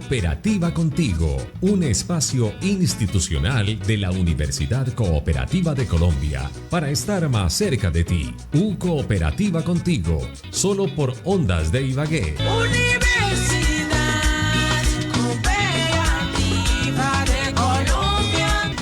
Cooperativa Contigo, un espacio institucional de la Universidad Cooperativa de Colombia para estar más cerca de ti. Cooperativa Contigo, solo por Ondas de Ibagué. Universidad Cooperativa de Colombia.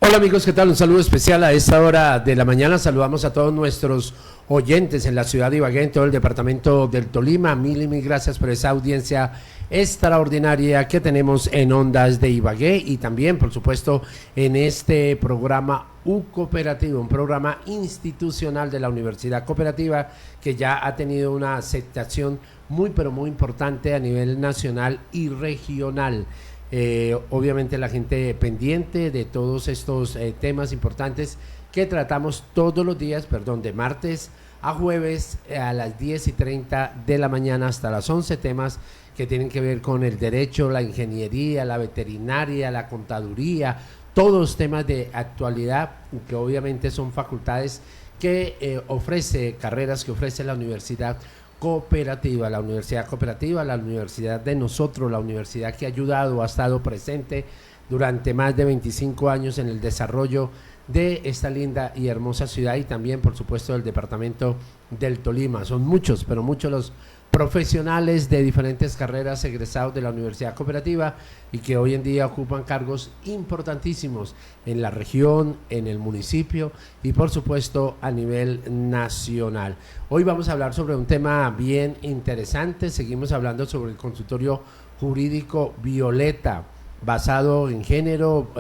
Hola amigos, ¿qué tal? Un saludo especial a esta hora de la mañana. Saludamos a todos nuestros oyentes en la ciudad de Ibagué, en todo el departamento del Tolima. Mil y mil gracias por esa audiencia extraordinaria que tenemos en Ondas de Ibagué y también, por supuesto, en este programa Cooperativa, un programa institucional de la Universidad Cooperativa que ya ha tenido una aceptación muy, pero muy importante a nivel nacional y regional. Obviamente la gente pendiente de todos estos temas importantes que tratamos todos los días, de martes a jueves a las 10:30 de la mañana hasta las 11, temas que tienen que ver con el derecho, la ingeniería, la veterinaria, la contaduría, todos temas de actualidad que obviamente son facultades que ofrece, carreras que ofrece la Universidad Cooperativa, la Universidad Cooperativa, la universidad de nosotros, la universidad que ha ayudado, ha estado presente durante más de 25 años en el desarrollo de esta linda y hermosa ciudad y también, por supuesto, del departamento del Tolima. Son muchos, pero muchos los profesionales de diferentes carreras egresados de la Universidad Cooperativa y que hoy en día ocupan cargos importantísimos en la región, en el municipio y por supuesto a nivel nacional. Hoy vamos a hablar sobre un tema bien interesante. Seguimos hablando sobre el consultorio jurídico Violeta, basado en género,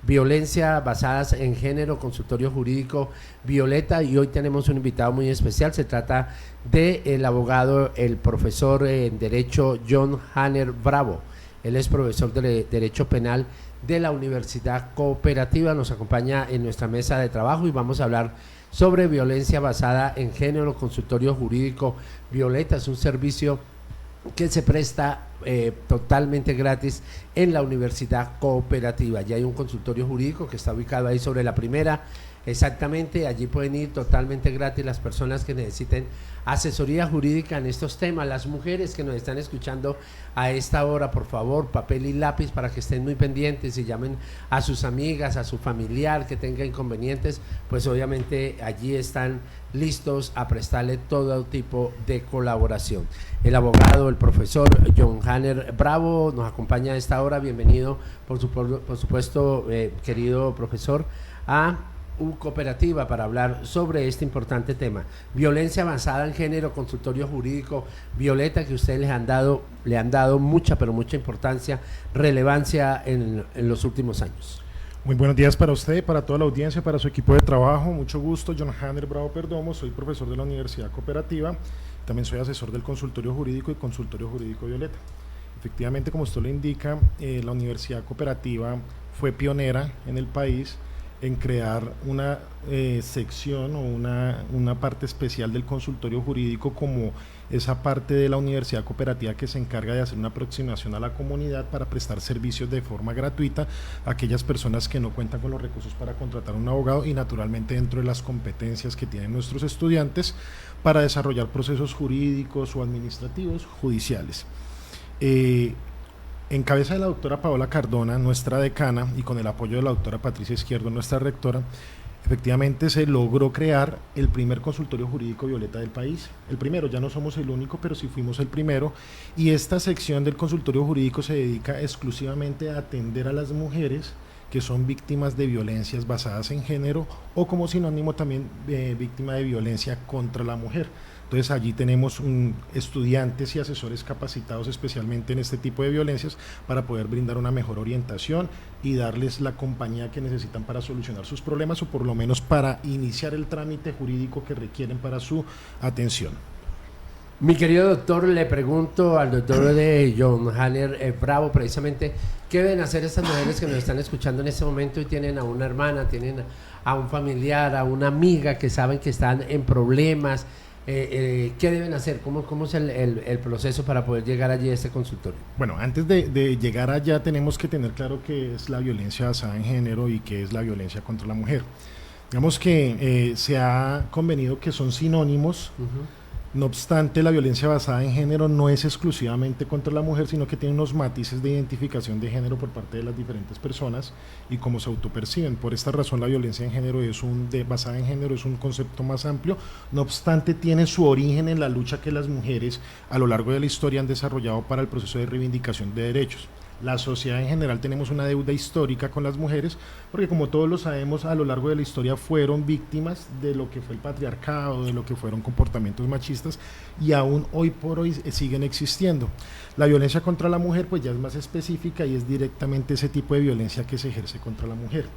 violencia basadas en género, consultorio jurídico Violeta, y hoy tenemos un invitado muy especial. Se trata del abogado, el profesor en Derecho John Hanner Bravo. Él es profesor de Derecho Penal de la Universidad Cooperativa, nos acompaña en nuestra mesa de trabajo y vamos a hablar sobre violencia basada en género, consultorio jurídico Violeta. Es un servicio que se presta totalmente gratis en la Universidad Cooperativa. Ya hay un consultorio jurídico que está ubicado ahí sobre la Primera, exactamente, allí pueden ir totalmente gratis las personas que necesiten asesoría jurídica en estos temas. Las mujeres que nos están escuchando a esta hora, por favor, papel y lápiz para que estén muy pendientes y llamen a sus amigas, a su familiar que tenga inconvenientes, pues obviamente allí están listos a prestarle todo tipo de colaboración. El abogado, el profesor John Hanner Bravo nos acompaña a esta hora. Bienvenido, por supuesto, querido profesor, a Cooperativa para hablar sobre este importante tema, violencia basada en género, consultorio jurídico Violeta, que ustedes le han dado mucha, pero mucha importancia, relevancia en los últimos años. Muy buenos días para usted, para toda la audiencia, para su equipo de trabajo. Mucho gusto, John Hanner Bravo Perdomo, soy profesor de la Universidad Cooperativa, también soy asesor del consultorio jurídico y consultorio jurídico Violeta. Efectivamente, como usted lo indica, la Universidad Cooperativa fue pionera en el país en crear una sección o una parte especial del consultorio jurídico como esa parte de la Universidad Cooperativa que se encarga de hacer una aproximación a la comunidad para prestar servicios de forma gratuita a aquellas personas que no cuentan con los recursos para contratar a un abogado y naturalmente dentro de las competencias que tienen nuestros estudiantes para desarrollar procesos jurídicos o administrativos judiciales. En cabeza de la doctora Paola Cardona, nuestra decana, y con el apoyo de la doctora Patricia Izquierdo, nuestra rectora, efectivamente se logró crear el primer consultorio jurídico Violeta del país. El primero, ya no somos el único, pero sí fuimos el primero, y esta sección del consultorio jurídico se dedica exclusivamente a atender a las mujeres que son víctimas de violencias basadas en género o como sinónimo también víctima de violencia contra la mujer. Entonces allí tenemos estudiantes y asesores capacitados especialmente en este tipo de violencias para poder brindar una mejor orientación y darles la compañía que necesitan para solucionar sus problemas o por lo menos para iniciar el trámite jurídico que requieren para su atención. Mi querido doctor, le pregunto al doctor de John Hanner Bravo precisamente qué deben hacer estas mujeres que nos están escuchando en este momento y tienen a una hermana, tienen a un familiar, a una amiga que saben que están en problemas. ¿Qué deben hacer? ¿Cómo es el proceso para poder llegar allí a este consultorio? Bueno, antes de llegar allá tenemos que tener claro qué es la violencia basada en género y qué es la violencia contra la mujer. Digamos que se ha convenido que son sinónimos. No obstante, la violencia basada en género no es exclusivamente contra la mujer, sino que tiene unos matices de identificación de género por parte de las diferentes personas y cómo se autoperciben. Por esta razón, la violencia en género basada en género es un concepto más amplio. No obstante, tiene su origen en la lucha que las mujeres a lo largo de la historia han desarrollado para el proceso de reivindicación de derechos. La sociedad en general tenemos una deuda histórica con las mujeres, porque como todos lo sabemos, a lo largo de la historia fueron víctimas de lo que fue el patriarcado, de lo que fueron comportamientos machistas, y aún hoy por hoy siguen existiendo. La violencia contra la mujer pues ya es más específica y es directamente ese tipo de violencia que se ejerce contra la mujer.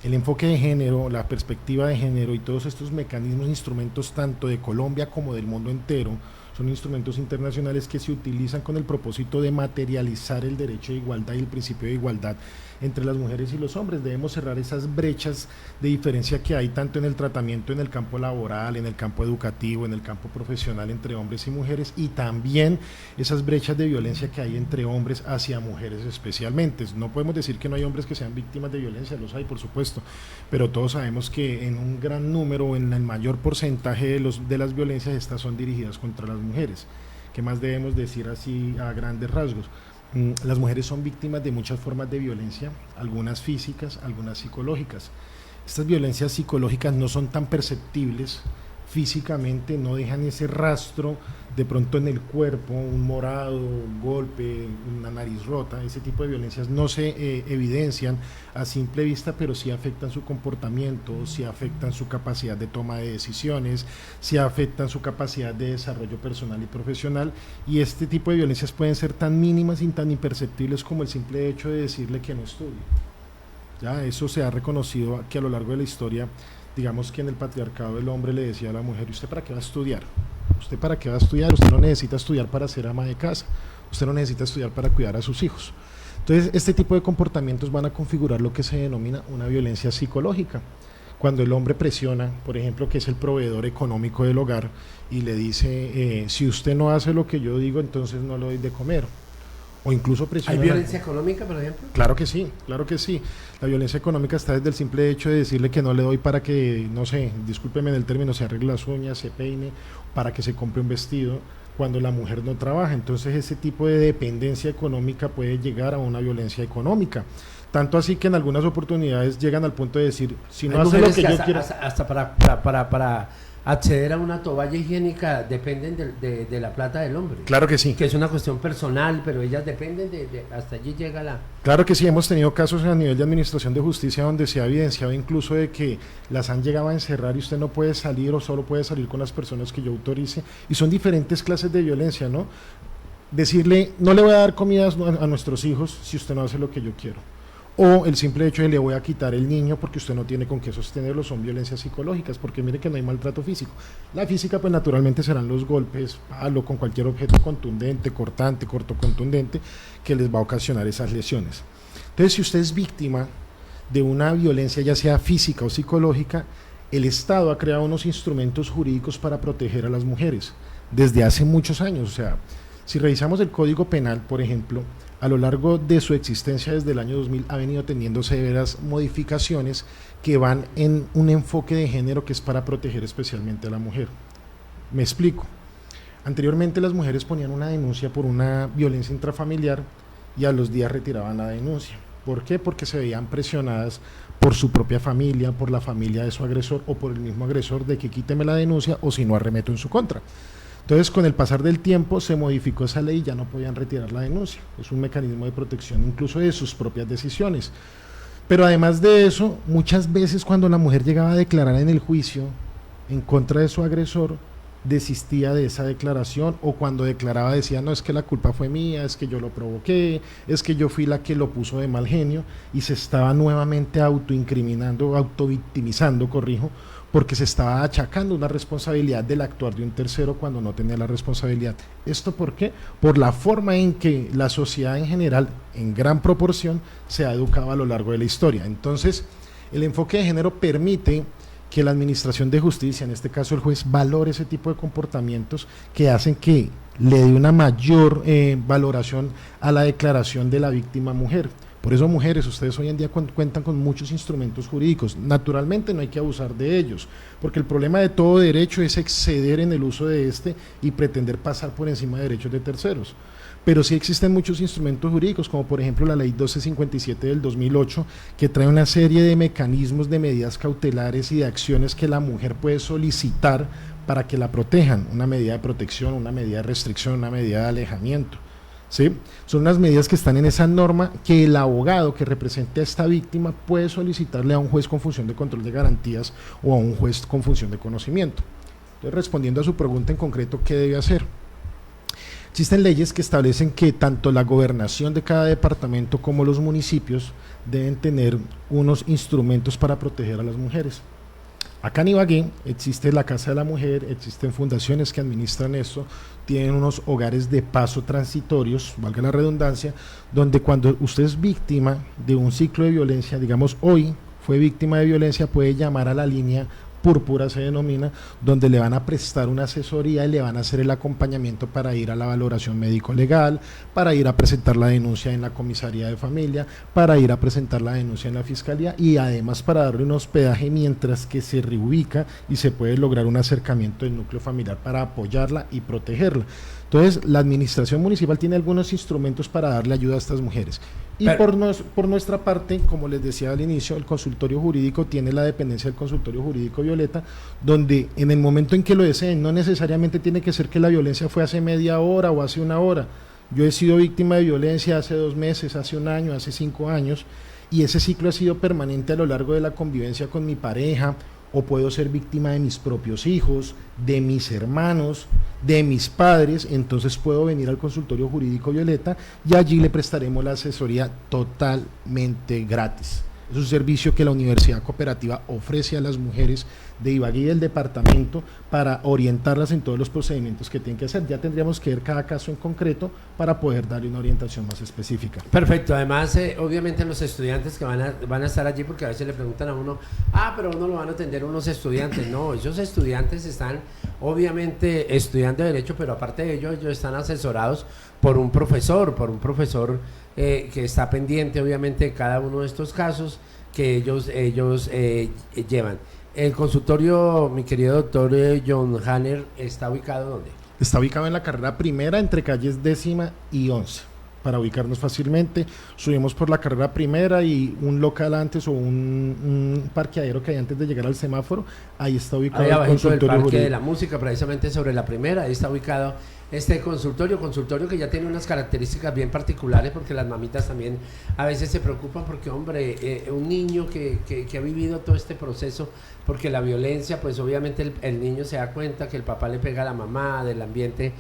El enfoque de género, la perspectiva de género y todos estos mecanismos, instrumentos tanto de Colombia como del mundo entero, son instrumentos internacionales que se utilizan con el propósito de materializar el derecho de igualdad y el principio de igualdad entre las mujeres y los hombres. Debemos cerrar esas brechas de diferencia que hay tanto en el tratamiento en el campo laboral, en el campo educativo, en el campo profesional entre hombres y mujeres, y también esas brechas de violencia que hay entre hombres hacia mujeres especialmente. No podemos decir que no hay hombres que sean víctimas de violencia, los hay por supuesto, pero todos sabemos que en un gran número, en el mayor porcentaje de las violencias, estas son dirigidas contra las mujeres. ¿Qué más debemos decir así a grandes rasgos? Las mujeres son víctimas de muchas formas de violencia, algunas físicas, algunas psicológicas. Estas violencias psicológicas no son tan perceptibles físicamente, no dejan ese rastro de pronto en el cuerpo, un morado, un golpe, una nariz rota. Ese tipo de violencias no se evidencian a simple vista, pero sí afectan su comportamiento, sí afectan su capacidad de toma de decisiones, sí afectan su capacidad de desarrollo personal y profesional, y este tipo de violencias pueden ser tan mínimas y tan imperceptibles como el simple hecho de decirle que no estudie. Ya eso se ha reconocido que a lo largo de la historia, digamos que en el patriarcado el hombre le decía a la mujer: ¿y usted para qué va a estudiar? ¿Usted para qué va a estudiar? Usted no necesita estudiar para ser ama de casa, usted no necesita estudiar para cuidar a sus hijos. Entonces, este tipo de comportamientos van a configurar lo que se denomina una violencia psicológica. Cuando el hombre presiona, por ejemplo, que es el proveedor económico del hogar, y le dice, si usted no hace lo que yo digo, entonces no le doy de comer. O incluso presiona. ¿Hay violencia económica, por ejemplo? Claro que sí, claro que sí. La violencia económica está desde el simple hecho de decirle que no le doy para que, no sé, discúlpeme en el término, se arregle las uñas, se peine, para que se compre un vestido, cuando la mujer no trabaja. Entonces ese tipo de dependencia económica puede llegar a una violencia económica. Tanto así que en algunas oportunidades llegan al punto de decir, si no hace lo que yo quiero... Hasta para acceder a una toalla higiénica dependen de la plata del hombre. Claro que sí. Que es una cuestión personal, pero ellas dependen hasta allí llega la... Claro que sí, hemos tenido casos a nivel de administración de justicia donde se ha evidenciado incluso de que las han llegado a encerrar y usted no puede salir o solo puede salir con las personas que yo autorice, y son diferentes clases de violencia, ¿no? Decirle, no le voy a dar comida a nuestros hijos si usted no hace lo que yo quiero. O el simple hecho de le voy a quitar el niño porque usted no tiene con qué sostenerlo, son violencias psicológicas, porque mire que no hay maltrato físico. La física pues naturalmente serán los golpes, palo, con cualquier objeto contundente, cortante, cortocontundente, que les va a ocasionar esas lesiones. Entonces, si usted es víctima de una violencia, ya sea física o psicológica, el Estado ha creado unos instrumentos jurídicos para proteger a las mujeres desde hace muchos años. O sea, si revisamos el Código Penal, por ejemplo, a lo largo de su existencia desde el año 2000 ha venido teniendo severas modificaciones que van en un enfoque de género que es para proteger especialmente a la mujer. Me explico. Anteriormente las mujeres ponían una denuncia por una violencia intrafamiliar y a los días retiraban la denuncia. ¿Por qué? Porque se veían presionadas por su propia familia, por la familia de su agresor o por el mismo agresor de que quíteme la denuncia o si no arremeto en su contra. Entonces, con el pasar del tiempo se modificó esa ley y ya no podían retirar la denuncia. Es un mecanismo de protección incluso de sus propias decisiones. Pero además de eso, muchas veces cuando la mujer llegaba a declarar en el juicio en contra de su agresor, desistía de esa declaración, o cuando declaraba decía, no, es que la culpa fue mía, es que yo lo provoqué, es que yo fui la que lo puso de mal genio, y se estaba nuevamente autoincriminando, autovictimizando, porque se estaba achacando una responsabilidad del actuar de un tercero cuando no tenía la responsabilidad. ¿Esto por qué? Por la forma en que la sociedad en general, en gran proporción, se ha educado a lo largo de la historia. Entonces, el enfoque de género permite que la administración de justicia, en este caso el juez, valore ese tipo de comportamientos que hacen que le dé una mayor valoración a la declaración de la víctima mujer. Por eso, mujeres, ustedes hoy en día cuentan con muchos instrumentos jurídicos. Naturalmente no hay que abusar de ellos, porque el problema de todo derecho es exceder en el uso de este y pretender pasar por encima de derechos de terceros. Pero sí existen muchos instrumentos jurídicos, como por ejemplo la Ley 1257 del 2008, que trae una serie de mecanismos de medidas cautelares y de acciones que la mujer puede solicitar para que la protejan, una medida de protección, una medida de restricción, una medida de alejamiento. ¿Sí? Son unas medidas que están en esa norma que el abogado que represente a esta víctima puede solicitarle a un juez con función de control de garantías o a un juez con función de conocimiento. Entonces, respondiendo a su pregunta en concreto, ¿qué debe hacer? Existen leyes que establecen que tanto la gobernación de cada departamento como los municipios deben tener unos instrumentos para proteger a las mujeres. Acá en Ibagué existe la Casa de la Mujer, existen fundaciones que administran esto, tienen unos hogares de paso transitorios, valga la redundancia, donde cuando usted es víctima de un ciclo de violencia, digamos hoy fue víctima de violencia, puede llamar a la línea Púrpura, se denomina, donde le van a prestar una asesoría y le van a hacer el acompañamiento para ir a la valoración médico-legal, para ir a presentar la denuncia en la comisaría de familia, para ir a presentar la denuncia en la fiscalía y además para darle un hospedaje mientras que se reubica y se puede lograr un acercamiento del núcleo familiar para apoyarla y protegerla. Entonces, la administración municipal tiene algunos instrumentos para darle ayuda a estas mujeres. Y por nuestra parte, como les decía al inicio, el consultorio jurídico tiene la dependencia del consultorio jurídico Violeta, donde en el momento en que lo deseen, no necesariamente tiene que ser que la violencia fue hace media hora o hace una hora. Yo he sido víctima de violencia hace 2 meses, hace 1 año, hace 5 años, y ese ciclo ha sido permanente a lo largo de la convivencia con mi pareja, o puedo ser víctima de mis propios hijos, de mis hermanos, de mis padres. Entonces puedo venir al consultorio jurídico Violeta y allí le prestaremos la asesoría totalmente gratis. Es un servicio que la Universidad Cooperativa ofrece a las mujeres de Ibagué y del departamento para orientarlas en todos los procedimientos que tienen que hacer. Ya tendríamos que ver cada caso en concreto para poder darle una orientación más específica. Perfecto, además obviamente los estudiantes que van a estar allí, porque a veces le preguntan a uno, pero uno lo van a atender unos estudiantes. No, esos estudiantes están obviamente estudiando Derecho, pero aparte de ello, ellos están asesorados por un profesor que está pendiente obviamente de cada uno de estos casos que ellos llevan. El consultorio, mi querido doctor John Hanner, ¿está ubicado dónde? Está ubicado en la carrera primera entre calles 10ª y 11. Para ubicarnos fácilmente, subimos por la carrera primera y un local antes o un parqueadero que hay antes de llegar al semáforo, ahí está ubicado ahí el abajo consultorio del Parque jurídico de la Música, precisamente sobre la primera, ahí está ubicado este consultorio que ya tiene unas características bien particulares, porque las mamitas también a veces se preocupan porque, hombre, un niño que ha vivido todo este proceso, porque la violencia, pues obviamente el niño se da cuenta que el papá le pega a la mamá, del ambiente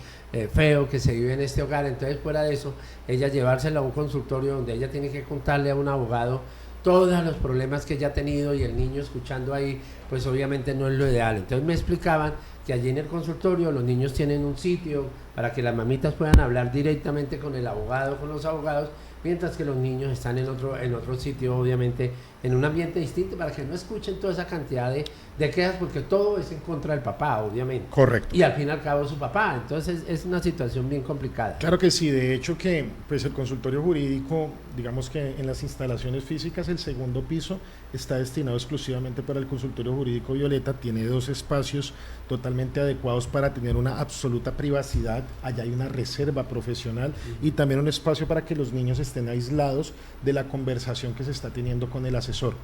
feo que se vive en este hogar. Entonces, fuera de eso, ella llevársela a un consultorio donde ella tiene que contarle a un abogado todos los problemas que ella ha tenido, y el niño escuchando ahí, pues obviamente no es lo ideal. Entonces me explicaban que allí en el consultorio los niños tienen un sitio para que las mamitas puedan hablar directamente con el abogado, con los abogados, mientras que los niños están en otro sitio, obviamente en un ambiente distinto, para que no escuchen toda esa cantidad de quejas, porque todo es en contra del papá, obviamente. Correcto. Y al fin y al cabo su papá, entonces es una situación bien complicada. Claro que sí, de hecho que pues el consultorio jurídico, digamos que en las instalaciones físicas, el segundo piso está destinado exclusivamente para el consultorio jurídico Violeta, tiene 2 espacios totalmente adecuados para tener una absoluta privacidad, allá hay una reserva profesional y también un espacio para que los niños estén aislados de la conversación que se está teniendo con el asesor.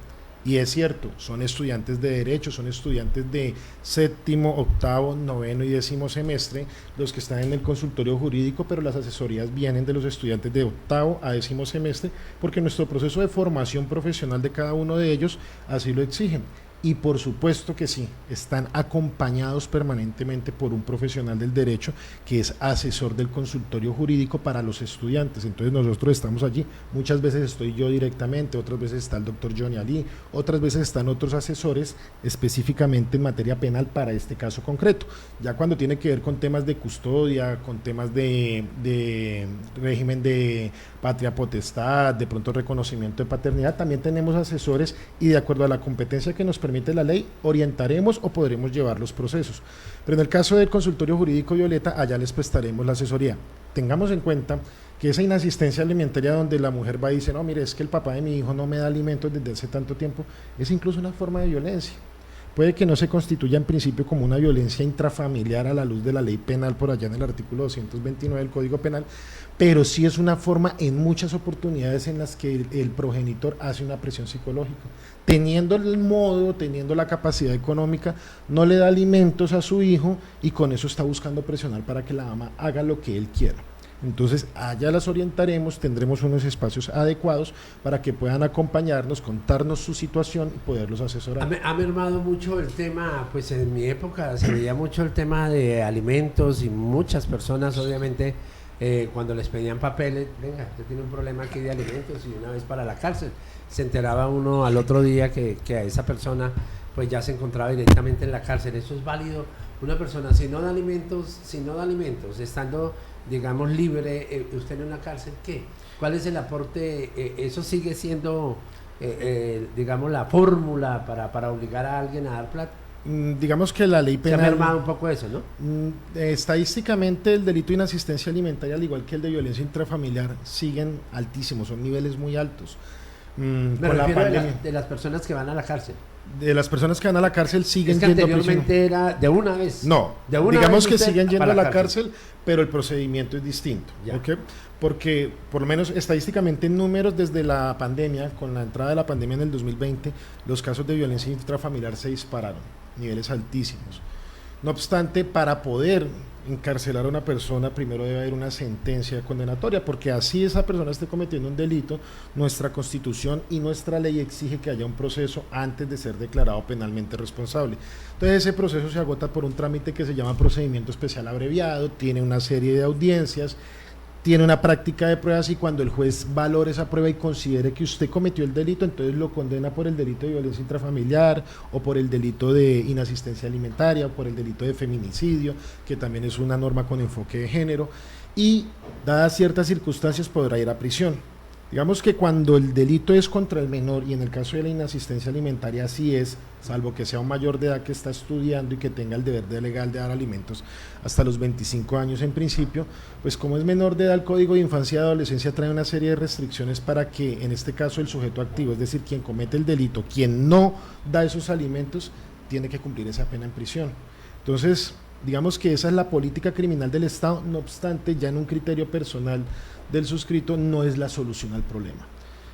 Y es cierto, son estudiantes de Derecho, son estudiantes de 7º, 8º, 9º y 10º semestre los que están en el consultorio jurídico, pero las asesorías vienen de los estudiantes de 8º a 10º semestre, porque nuestro proceso de formación profesional de cada uno de ellos así lo exigen. Y por supuesto que sí, están acompañados permanentemente por un profesional del derecho que es asesor del consultorio jurídico para los estudiantes. Entonces nosotros estamos allí, muchas veces estoy yo directamente, otras veces está el doctor Johnny Ali, otras veces están otros asesores específicamente en materia penal para este caso concreto. Ya cuando tiene que ver con temas de custodia, con temas de régimen de patria potestad, de pronto reconocimiento de paternidad, también tenemos asesores y de acuerdo a la competencia que nos permite la ley, orientaremos o podremos llevar los procesos. Pero en el caso del consultorio jurídico Violeta, allá les prestaremos la asesoría. Tengamos en cuenta que esa inasistencia alimentaria donde la mujer va y dice, no, mire, es que el papá de mi hijo no me da alimentos desde hace tanto tiempo, es incluso una forma de violencia. Puede que no se constituya en principio como una violencia intrafamiliar a la luz de la ley penal por allá en el artículo 229 del Código Penal, pero sí es una forma en muchas oportunidades en las que el progenitor hace una presión psicológica. Teniendo el modo, teniendo la capacidad económica, no le da alimentos a su hijo y con eso está buscando presionar para que la mamá haga lo que él quiera. Entonces allá las orientaremos, tendremos unos espacios adecuados para que puedan acompañarnos, contarnos su situación y poderlos asesorar. Ha mermado mucho el tema, pues en mi época se veía mucho el tema de alimentos y muchas personas obviamente cuando les pedían papeles, venga, usted tiene un problema aquí de alimentos y una vez para la cárcel. Se enteraba uno al otro día que a esa persona pues ya se encontraba directamente en la cárcel. ¿Eso es válido? Una persona si no da alimentos, estando digamos libre, usted en una cárcel, ¿qué? ¿Cuál es el aporte? ¿Eso sigue siendo, digamos, la fórmula para obligar a alguien a dar plata? Digamos que la ley penal... Se ha mermado un poco eso, ¿no? Estadísticamente el delito de inasistencia alimentaria, al igual que el de violencia intrafamiliar, siguen altísimos, son niveles muy altos. Me refiero de las personas que van a la cárcel. De las personas que van a la cárcel siguen es que yendo anteriormente a prisión. era de una vez. No, de una digamos vez que siguen yendo para a la cárcel, pero el procedimiento es distinto. ¿Okay? Porque por lo menos estadísticamente en números desde la pandemia, con la entrada de la pandemia en el 2020, los casos de violencia intrafamiliar se dispararon, niveles altísimos. No obstante, para poder encarcelar a una persona, primero debe haber una sentencia condenatoria, porque así esa persona esté cometiendo un delito, nuestra Constitución y nuestra ley exige que haya un proceso antes de ser declarado penalmente responsable. Entonces ese proceso se agota por un trámite que se llama procedimiento especial abreviado, tiene una serie de audiencias, tiene una práctica de pruebas y cuando el juez valore esa prueba y considere que usted cometió el delito, entonces lo condena por el delito de violencia intrafamiliar o por el delito de inasistencia alimentaria o por el delito de feminicidio, que también es una norma con enfoque de género, y dadas ciertas circunstancias podrá ir a prisión. Digamos que cuando el delito es contra el menor y en el caso de la inasistencia alimentaria así es, salvo que sea un mayor de edad que está estudiando y que tenga el deber legal de dar alimentos hasta los 25 años en principio, pues como es menor de edad el Código de Infancia y Adolescencia trae una serie de restricciones para que en este caso el sujeto activo, es decir, quien comete el delito, quien no da esos alimentos, tiene que cumplir esa pena en prisión. Entonces, digamos que esa es la política criminal del Estado, no obstante, ya en un criterio personal del suscrito no es la solución al problema.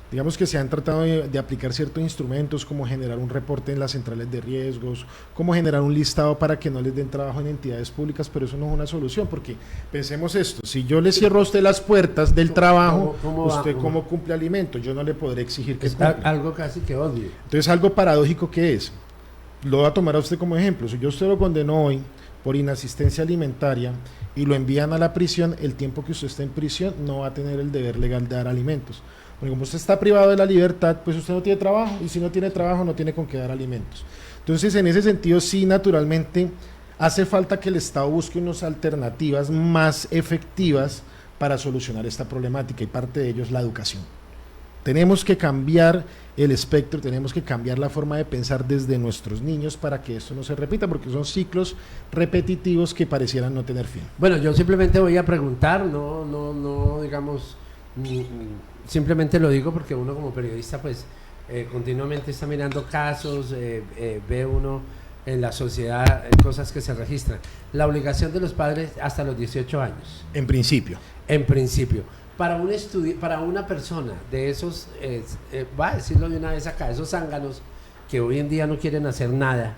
Digamos que se han tratado de aplicar ciertos instrumentos como generar un reporte en las centrales de riesgos, como generar un listado para que no les den trabajo en entidades públicas, pero eso no es una solución, porque pensemos esto, si yo le cierro a usted las puertas del trabajo, ¿usted cómo cumple alimentos? Yo no le podré exigir que cumpla. Algo casi que odio. Entonces algo paradójico que es, lo voy a tomar a usted como ejemplo, si yo usted lo condeno hoy por inasistencia alimentaria y lo envían a la prisión, el tiempo que usted está en prisión no va a tener el deber legal de dar alimentos. Porque como usted está privado de la libertad, pues usted no tiene trabajo, y si no tiene trabajo no tiene con qué dar alimentos. Entonces, en ese sentido, sí, naturalmente, hace falta que el Estado busque unas alternativas más efectivas para solucionar esta problemática, y parte de ello es la educación. Tenemos que cambiar el espectro, tenemos que cambiar la forma de pensar desde nuestros niños para que esto no se repita, porque son ciclos repetitivos que parecieran no tener fin. Bueno, yo simplemente voy a preguntar, no digamos, simplemente lo digo porque uno como periodista pues continuamente está mirando casos, ve uno en la sociedad cosas que se registran. La obligación de los padres hasta los 18 años. En principio. En principio. Para una persona de esos, va a decirlo de una vez acá, esos zánganos que hoy en día no quieren hacer nada,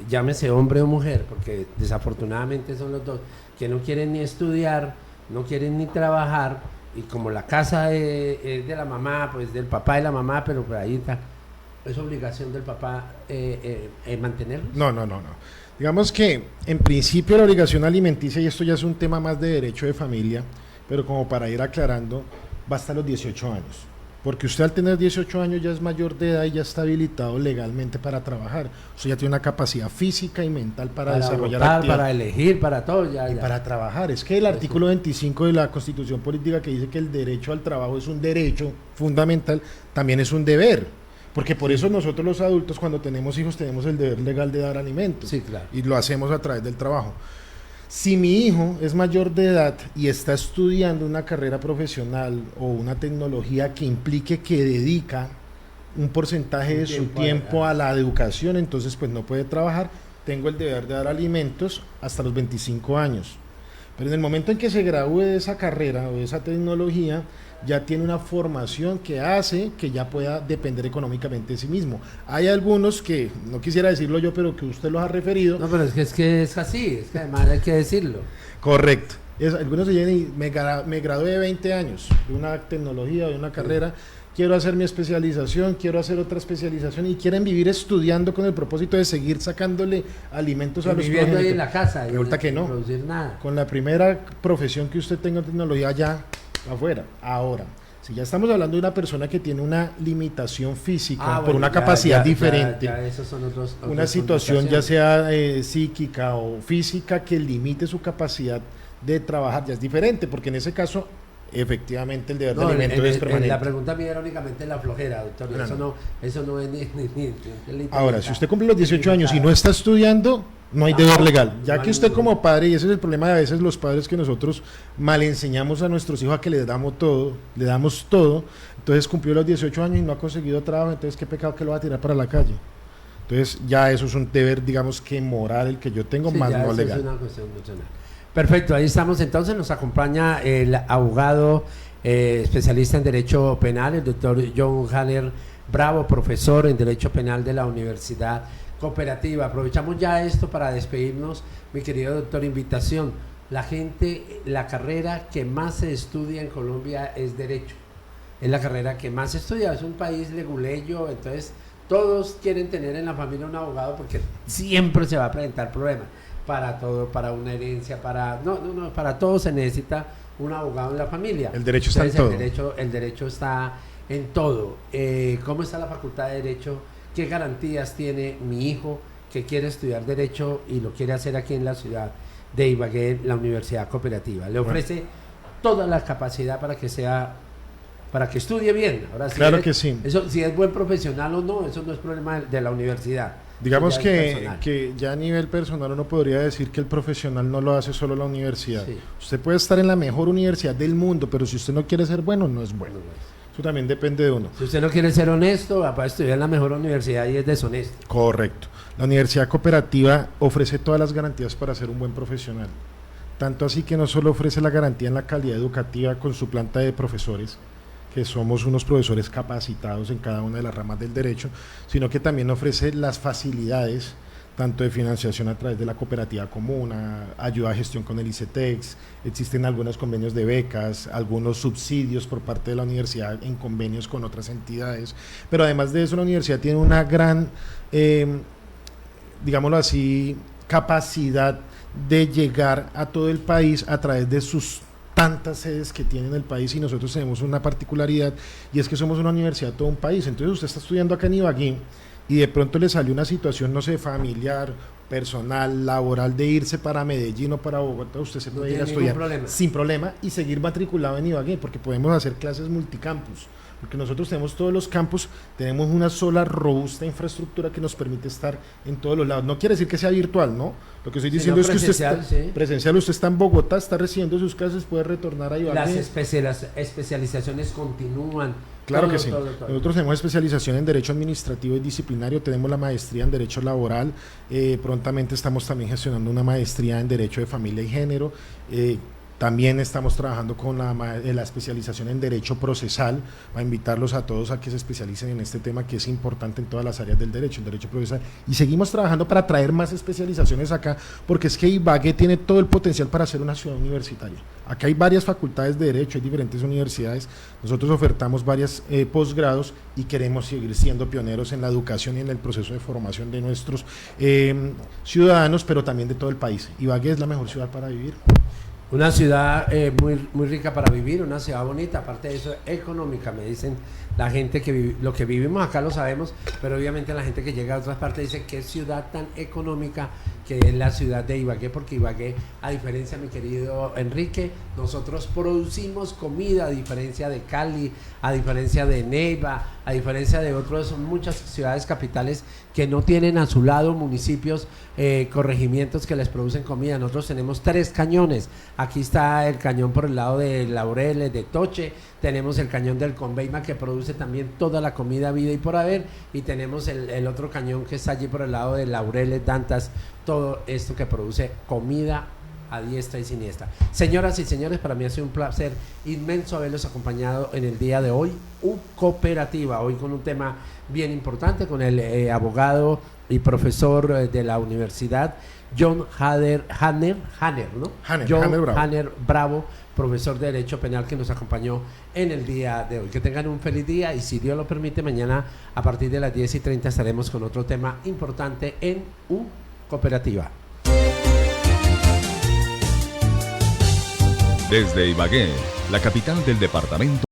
llámese hombre o mujer, porque desafortunadamente son los dos, que no quieren ni estudiar, no quieren ni trabajar, y como la casa es de la mamá, pues del papá y la mamá, pero por ahí está, ¿es obligación del papá mantenerlos? No. Digamos que en principio la obligación alimenticia, y esto ya es un tema más de derecho de familia, pero como para ir aclarando, va hasta los 18 años, porque usted al tener 18 años ya es mayor de edad y ya está habilitado legalmente para trabajar, usted ya tiene una capacidad física y mental para desarrollar votar, actividad, para elegir, para todo, ya. Para trabajar. Es que el artículo 25 de la Constitución Política, que dice que el derecho al trabajo es un derecho fundamental, también es un deber, porque por eso nosotros los adultos cuando tenemos hijos tenemos el deber legal de dar alimentos, sí, claro, y lo hacemos a través del trabajo. Si mi hijo es mayor de edad y está estudiando una carrera profesional o una tecnología que implique que dedica un porcentaje de su tiempo a la educación, entonces pues no puede trabajar, tengo el deber de dar alimentos hasta los 25 años. Pero en el momento en que se gradúe de esa carrera o de esa tecnología, ya tiene una formación que hace que ya pueda depender económicamente de sí mismo. Hay algunos que, no quisiera decirlo yo, pero que usted los ha referido. No, pero es que es así, es que además hay que decirlo. Correcto. Algunos se llegan y me gradué de 20 años de una tecnología o de una carrera, quiero hacer mi especialización, quiero hacer otra especialización y quieren vivir estudiando con el propósito de seguir sacándole alimentos a los viviendo ahí en la casa. Resulta que no. Producir nada. Con la primera profesión que usted tenga en tecnología ya afuera. Ahora, si ya estamos hablando de una persona que tiene una limitación física por una capacidad diferente, ya esos son una situación ya sea psíquica o física que limite su capacidad de trabajar, ya es diferente, porque en ese caso efectivamente el deber de alimento es permanente. La pregunta mía era únicamente la flojera, doctor. Eso no es ni Ahora, si usted cumple los 18 años y no está estudiando, no hay deber legal. Ya que usted como padre, y ese es el problema de a veces los padres, que nosotros mal enseñamos a nuestros hijos a que les damos todo, entonces cumplió los 18 años y no ha conseguido trabajo, entonces qué pecado que lo va a tirar para la calle. Entonces ya eso es un deber, digamos que moral, el que yo tengo, más no legal. Es una cuestión emocional. Perfecto, ahí estamos entonces, nos acompaña el abogado especialista en Derecho Penal, el doctor John Haller Bravo, profesor en Derecho Penal de la Universidad Cooperativa. Aprovechamos ya esto para despedirnos, mi querido doctor, invitación. La carrera que más se estudia en Colombia es Derecho, es la carrera que más se estudia, es un país leguleyo, entonces todos quieren tener en la familia un abogado porque siempre se va a presentar problemas. Para todo, para una herencia, para todo se necesita un abogado en la familia. El derecho está en todo. El derecho está en todo. ¿Cómo está la Facultad de Derecho? ¿Qué garantías tiene mi hijo que quiere estudiar Derecho y lo quiere hacer aquí en la ciudad de Ibagué, la Universidad Cooperativa? Le ofrece toda la capacidad para que estudie bien. Ahora, claro que sí. Eso, si es buen profesional o no, eso no es problema de la universidad. Digamos que ya a nivel personal uno podría decir que el profesional no lo hace solo la universidad. Sí. Usted puede estar en la mejor universidad del mundo, pero si usted no quiere ser bueno, no es bueno. Eso también depende de uno. Si usted no quiere ser honesto, va a estudiar en la mejor universidad y es deshonesto. Correcto. La Universidad Cooperativa ofrece todas las garantías para ser un buen profesional. Tanto así que no solo ofrece la garantía en la calidad educativa con su planta de profesores, que somos unos profesores capacitados en cada una de las ramas del derecho, sino que también ofrece las facilidades, tanto de financiación a través de la cooperativa comuna, ayuda a gestión con el ICETEX, existen algunos convenios de becas, algunos subsidios por parte de la universidad en convenios con otras entidades, pero además de eso la universidad tiene una gran, digámoslo así, capacidad de llegar a todo el país a través de sus tantas sedes que tiene en el país, y nosotros tenemos una particularidad, y es que somos una universidad de todo un país. Entonces usted está estudiando acá en Ibagué y de pronto le sale una situación, no sé, familiar, personal, laboral, de irse para Medellín o para Bogotá, usted se puede ir a estudiar sin problema y seguir matriculado en Ibagué, porque podemos hacer clases multicampus, porque nosotros tenemos todos los campus, tenemos una sola robusta infraestructura que nos permite estar en todos los lados. No quiere decir que sea virtual, ¿no? Lo que estoy diciendo es que usted está presencial, usted está en Bogotá, está recibiendo sus clases, puede retornar a Ibagué. Las especializaciones continúan. Claro que sí. Nosotros tenemos especialización en Derecho Administrativo y Disciplinario, tenemos la maestría en Derecho Laboral, prontamente estamos también gestionando una maestría en Derecho de Familia y Género, también estamos trabajando con la especialización en Derecho Procesal, a invitarlos a todos a que se especialicen en este tema que es importante en todas las áreas del derecho, el derecho procesal, y seguimos trabajando para traer más especializaciones acá, porque es que Ibagué tiene todo el potencial para ser una ciudad universitaria. Acá hay varias facultades de derecho, hay diferentes universidades, nosotros ofertamos varios posgrados y queremos seguir siendo pioneros en la educación y en el proceso de formación de nuestros ciudadanos, pero también de todo el país. Ibagué es la mejor ciudad para vivir. Una ciudad muy rica para vivir, una ciudad bonita, aparte de eso, económica, me dicen la gente lo que vivimos acá lo sabemos, pero obviamente la gente que llega a otras partes dice qué ciudad tan económica que es la ciudad de Ibagué, porque Ibagué, a diferencia, mi querido Enrique, nosotros producimos comida, a diferencia de Cali, a diferencia de Neiva, a diferencia de otros, son muchas ciudades capitales que no tienen a su lado municipios, corregimientos que les producen comida. Nosotros tenemos 3 cañones. Aquí está el cañón por el lado de Laureles, de Toche, tenemos el cañón del Conveima que produce también toda la comida vida y por haber, y tenemos el otro cañón que está allí por el lado de Laureles, Dantas, todo esto que produce comida a diestra y siniestra. Señoras y señores, para mí ha sido un placer inmenso haberlos acompañado en el día de hoy. Cooperativa, hoy con un tema bien importante, con el abogado y profesor de la universidad, John Hanner, ¿no? Hanner Bravo, profesor de Derecho Penal, que nos acompañó en el día de hoy. Que tengan un feliz día y, si Dios lo permite, mañana a partir de las 10:30 estaremos con otro tema importante en Cooperativa. Desde Ibagué, la capital del departamento